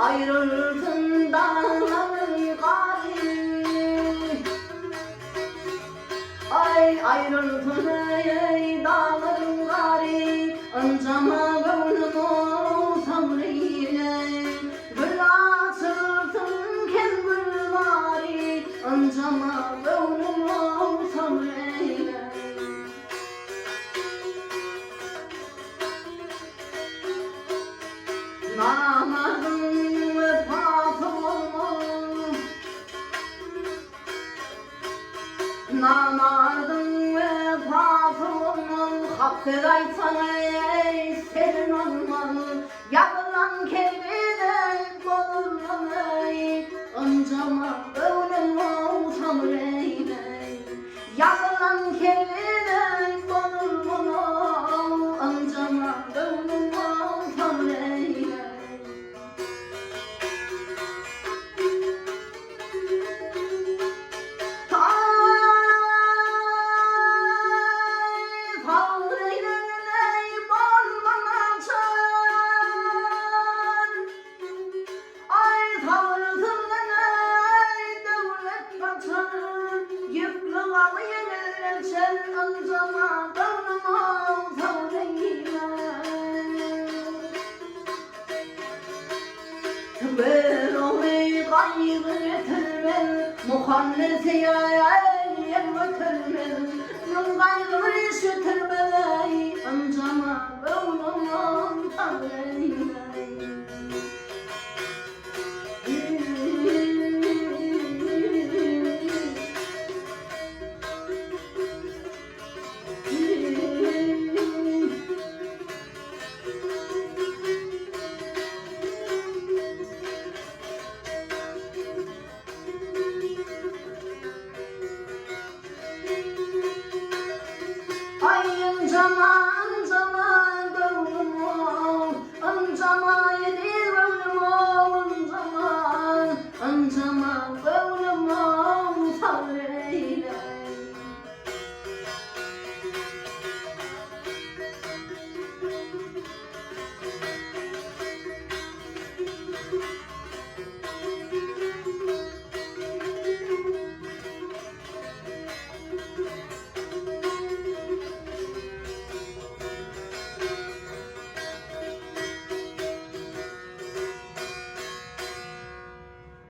ayrılsın dağların gari. Ay ayrılsın ey dağların gari, öncama gönlüm o sabrıyla. Gül açılsın ken gül mari, öncama gönlüm o sabrıyla. Namazın vefası olmaz, namazın vefası olmaz. Hak edaysan ey senin olmaz, yakılan kelbide bulunmaz ey. Öncama gönlüm olsam eyle, yakılan kelbide bulunmaz. Öncama gönlüm olsam eyle. Muhannesi ya el yemetirmen, yıl gayrı